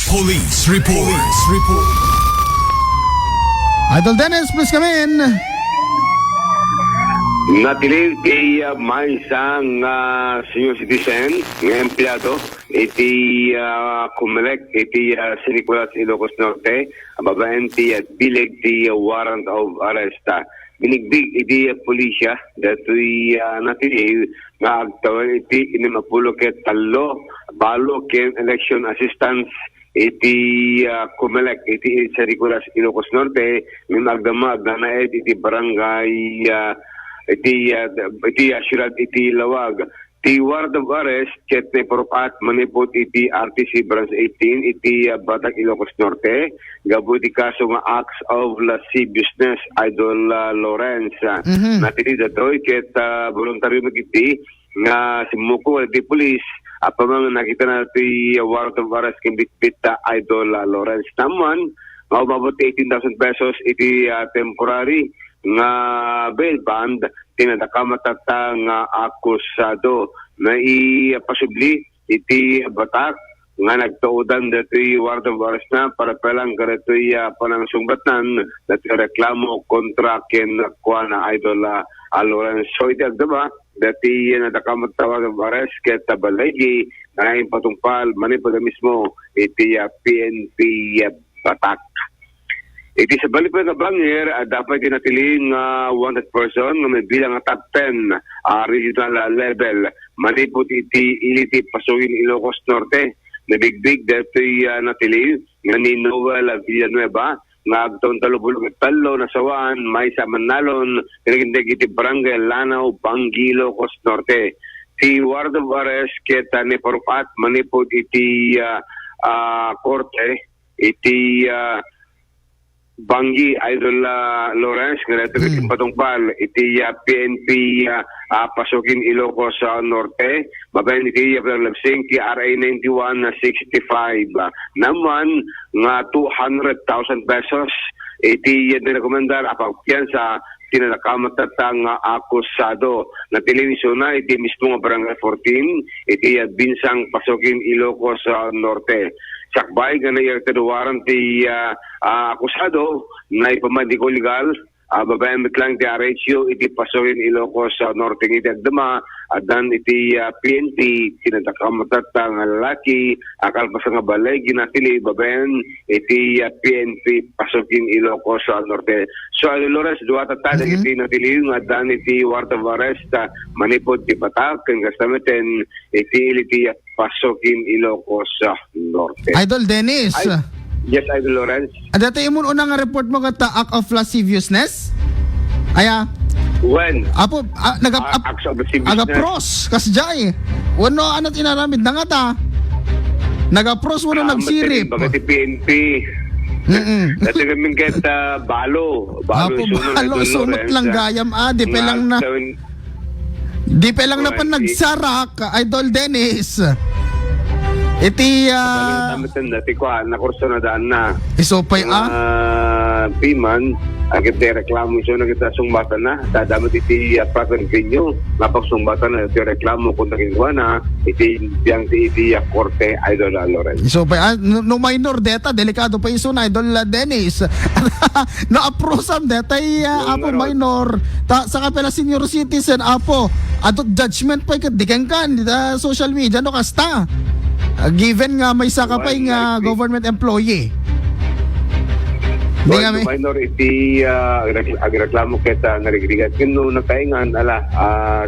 Police report. Idol Dennis, please come in. Natilil kay may isang senior citizen ng empleyado iti Kumelek iti San Nicolas, Ilocos Norte, babaen ti bileg ti warrant of arrest. Binigbig iti pulisya dato'y natilil nga agtawan iti inimapulo ket talo balo ken election assistance iti Kumelek iti San Nicolas, Ilocos Norte, may magdamag na naed iti barangay iti asyurad iti lawag. Ti warrant of arrest ket ne propat manipot iti RTC branch 18 iti Batak, Ilocos Norte. Gabo iti kaso nga acts of lasciviousness Idol Lawrence. Natili datoy ket voluntaryo magiti nga simuko iti police apamang nakita na iti warrant of arrest ken bitbit Idol Lawrence. Naman maubabot 18,000 pesos iti temporary nga bail bond tinadakamatata nga akusado na ipasubli iti Batak nga nagtuudan dato'y warrant of arrest na para palang garito'y panangsungbatan dato'y reklamo kontra ken kuha na Idol Lawrence. So iti agdama dati nadakamat tawag of arrest ket balay na patungpal manipod mismo iti PNP Batak. Iti sa balipad na bangir, dapat tinatiling wanted person nga may bilang top 10 regional level. Manipot iti iliti pasuin Ilocos Norte. Nabigbig dato'y natiling nga ni Noel Villanueva nga agtaon talubulong talo nasawaan may sa Manalon kinikindig iti barangay Lanao, Bangi, Ilocos Norte. Ti warrant of arrest kita ni Porpat manipot iti korte iti Bangi Idol Lawrence nga nato iti patungpal iti PNP pasukin Ilocos Norte babayan iti labsing ti RA 9165 naman nga 200,000 pesos iti direkomendar apakyan sa tinakamatang akusado na televisyon na iti mismo nga barangay 14 iti binsang pasukin Ilocos Norte. Sakbay nga na warrant ti akusado na ipamandiko legal babayan mitlang ti RHU iti pasukin Ilocos Norte iti agdama adan iti PNP tinatakamatata nga lalaki akalpasan nga balay ginatili babayan iti PNP pasukin Ilocos Norte. So Lawrence duwa tatada iti natili nga adan iti warrant of arrest manipod ti Batak ken kastameten iti pasukin Ilocos Norte. Idol Dennis. Yes, Idol Lawrence. Dati imun unang report mo kata act of lasciviousness? Aya. When? Apo acts of lasciviousness. aga-pros kasjay. Wano anat inaramid na nga ta. Naga-pros wano nagsirip. Bagati PNP. Dati kami kita balo. Apo balo sumot lang gayam di pa lang na. Di pa lang na pan nagsarak Idol Dennis. Iti dati ko nakurso na daan na. Isopay Piman agit de reklamo so na kita sungbatan na dadamot iti pattern venue napagsungbatan na iti reklamo kung nakinkuha na iti korte Idol Lawrence. Isopay no minor data delikado pa iso na Idol Dennis. No aprosam data apo minor sa kapela senior citizen apo adot judgment pa ikadikan kan social media no kasta. Given nga may sakapay nga government employee. Hindi nga minor iti agreklamo kita narigrigat kino nakaingan ala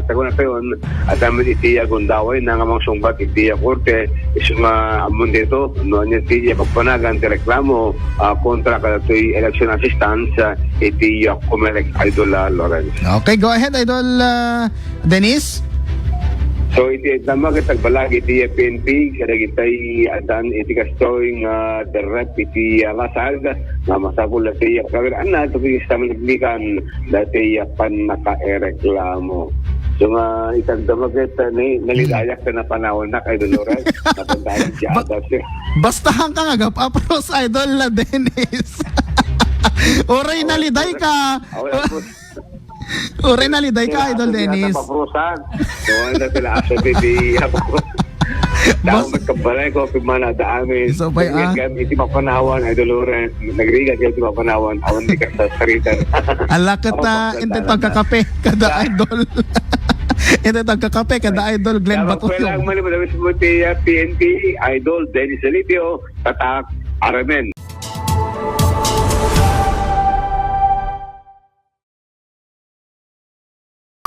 tago na kayon at amin iti agundaway na nga mga sungbat iti korte iso nga amon dito no anya iti pagpanagan ti reklamo kontra kadatoy election assistance iti Kumelek Idol Lawrence. Okay, go ahead Idol Dennis. So iti tama kitag balag iti PNP kada kitay adan iti kastoy nga direct iti kasag nga masakol na siya kagad ana to sa naglikan dati pan naka-reklamo. So nga itag tama kita ni nalidayak na panahon na kay Dolores napuntahan siya bastahan ka nga apros Idol Dennis. Oray naliday ka. Oray naliday ka Idol Dennis. Napaprosan. So, ano sila aso di Tao magkabalay ko pimana da amin. So, bay, Iti mapanawan, Idol Loren. Nagrigat yung iti mapanawan. Awan di ka sa sarita. Alakat na hindi pagkakape kada idol. Hindi pagkakape kada idol Glenn Kaya Batuyong. magpalang mali mo PNP, Idol Dennis Alipio, Tatak, Aramen.